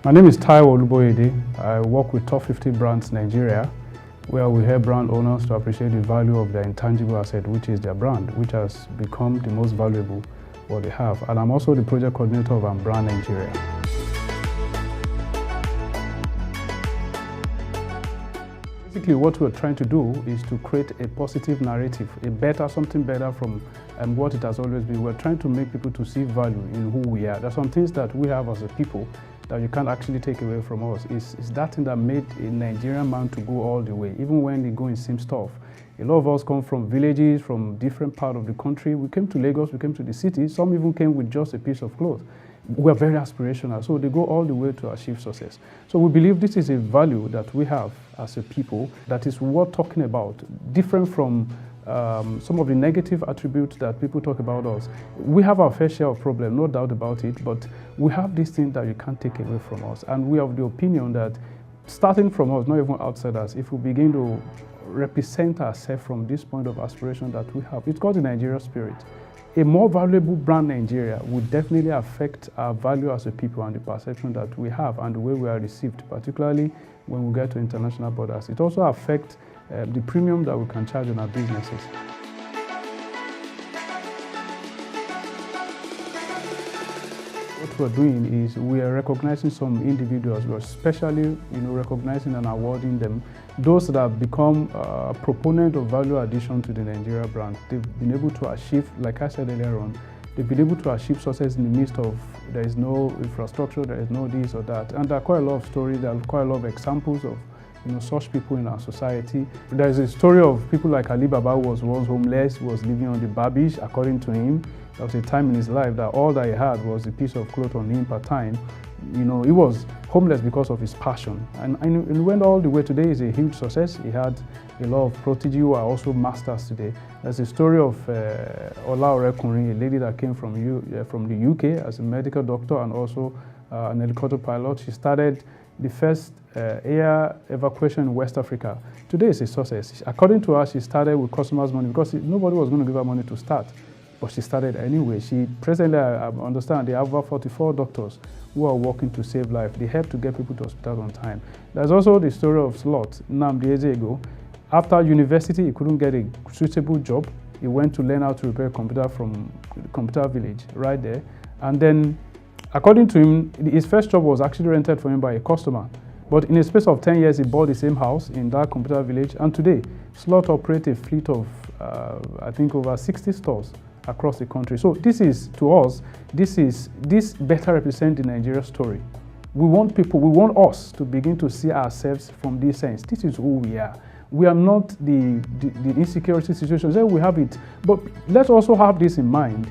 My name is Taiwo Oluboyede. I work with Top 50 Brands Nigeria, where we help brand owners to appreciate the value of their intangible asset, which is their brand, which has become the most valuable what they have. And I'm also the project coordinator of Brand Nigeria. Basically, what we're trying to do is to create a positive narrative, something better from what it has always been. We're trying to make people to see value in who we are. There's some things that we have as a people that you can't actually take away from us. It's that thing that made a Nigerian man to go all the way, even when they go in same stuff. A lot of us come from villages, from different parts of the country. We came to Lagos, we came to the city. Some even came with just a piece of cloth. We're very aspirational, so they go all the way to achieve success. So we believe this is a value that we have as a people that is worth talking about, different from some of the negative attributes that people talk about us. We have our fair share of problems, no doubt about it, but we have this thing that you can't take away from us. And we have the opinion that starting from us, not even outsiders, if we begin to represent ourselves from this point of aspiration that we have, it's called the Nigeria spirit. A more valuable brand Nigeria would definitely affect our value as a people and the perception that we have and the way we are received, particularly when we get to international borders. It also affects the premium that we can charge on our businesses. What we're doing is we are recognizing some individuals. We're especially recognizing and awarding them those that have become proponent of value addition to the Nigeria brand. They've been able to achieve, like I said earlier on, they've been able to achieve success in the midst of there is no infrastructure, there is no this or that. And there are quite a lot of stories, there are quite a lot of examples of such people in our society. There is a story of people like Ali Baba, who was once homeless, was living on the Babish. According to him, there was a time in his life that all that he had was a piece of cloth on him per time. He was homeless because of his passion. And he went all the way. Today is a huge success. He had a lot of protege who are also masters today. There's a story of Ola Orekunrin, a lady that came from the UK as a medical doctor and also an helicopter pilot. She started the first air evacuation in West Africa. Today is a success. According to her, she started with customers' money because nobody was going to give her money to start. But she started anyway. Presently, I understand, they have over 44 doctors who are working to save life. They help to get people to hospital on time. There's also the story of Slot, Nnamdi Ezeugo. After university, he couldn't get a suitable job. He went to learn how to repair a computer from the computer village right there. And then, according to him, his first job was actually rented for him by a customer. But in a space of 10 years, he bought the same house in that computer village. And today, Slot operates a fleet of, I think, over 60 stores across the country. So this is, to us, this better represents the Nigeria story. We want us to begin to see ourselves from this sense. This is who we are. We are not the insecurity situations. We have it. But let's also have this in mind.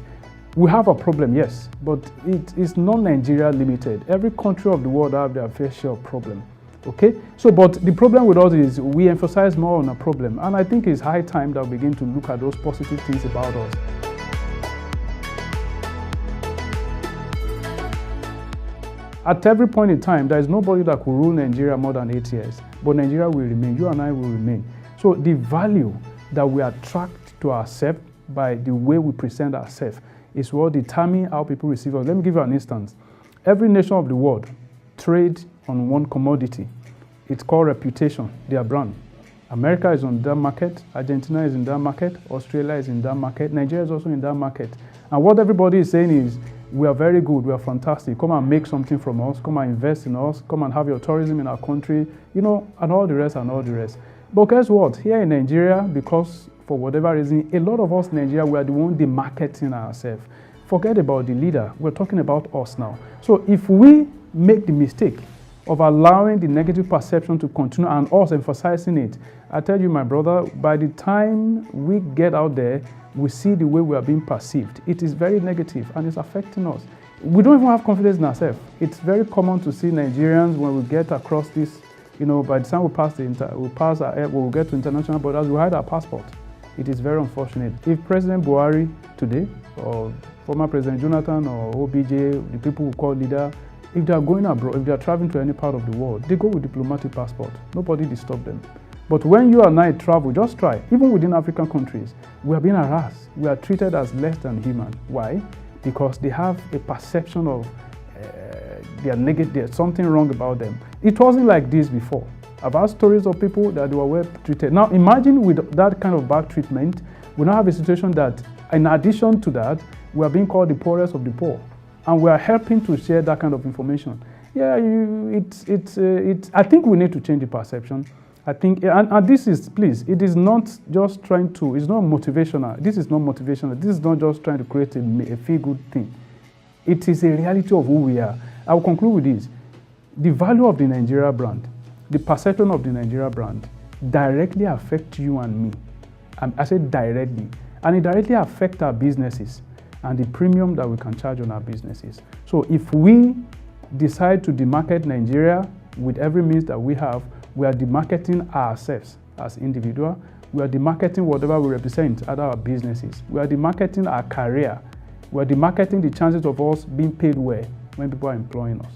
We have a problem, yes, but it is not Nigeria limited. Every country of the world have their fair share of problem. Okay? So, but the problem with us is we emphasize more on a problem. And I think it's high time that we begin to look at those positive things about us. At every point in time, there is nobody that could rule Nigeria more than 8 years. But Nigeria will remain. You and I will remain. So the value that we attract to ourselves by the way we present ourselves is what determines how people receive us. Let me give you an instance. Every nation of the world trades on one commodity. It's called reputation, their brand. America is on that market, Argentina is in that market, Australia is in that market, Nigeria is also in that market. And what everybody is saying is, we are very good, we are fantastic, come and make something from us, come and invest in us, come and have your tourism in our country, and all the rest and all the rest. But guess what? Here in Nigeria, because for whatever reason, a lot of us in Nigeria, we are the one demarketing ourselves. Forget about the leader, we're talking about us now. So if we make the mistake of allowing the negative perception to continue and us emphasizing it, I tell you, my brother, by the time we get out there, we see the way we are being perceived. It is very negative and it's affecting us. We don't even have confidence in ourselves. It's very common to see Nigerians when we get across this, by the time we get to international borders, we hide our passport. It is very unfortunate. If President Buhari today, or former President Jonathan or OBJ, the people who call leader, if they are going abroad, if they are traveling to any part of the world, they go with diplomatic passport. Nobody disturb them. But when you and I travel, just try. Even within African countries, we are being harassed. We are treated as less than human. Why? Because they have a perception of they are negative, there's something wrong about them. It wasn't like this before. I've heard stories of people that they were well treated. Now imagine with that kind of bad treatment, we now have a situation that in addition to that, we are being called the poorest of the poor. And we are helping to share that kind of information. Yeah, I think we need to change the perception. I think, and this is, please, it is not just trying to, it's not motivational. This is not motivational. This is not just trying to create a feel-good thing. It is a reality of who we are. I will conclude with this. The value of the Nigeria brand, the perception of the Nigeria brand directly affects you and me. I said directly. And it directly affects our businesses and the premium that we can charge on our businesses. So if we decide to demarket Nigeria with every means that we have, we are demarketing ourselves as individuals. We are demarketing whatever we represent at our businesses. We are demarketing our career. We are demarketing the chances of us being paid well when people are employing us.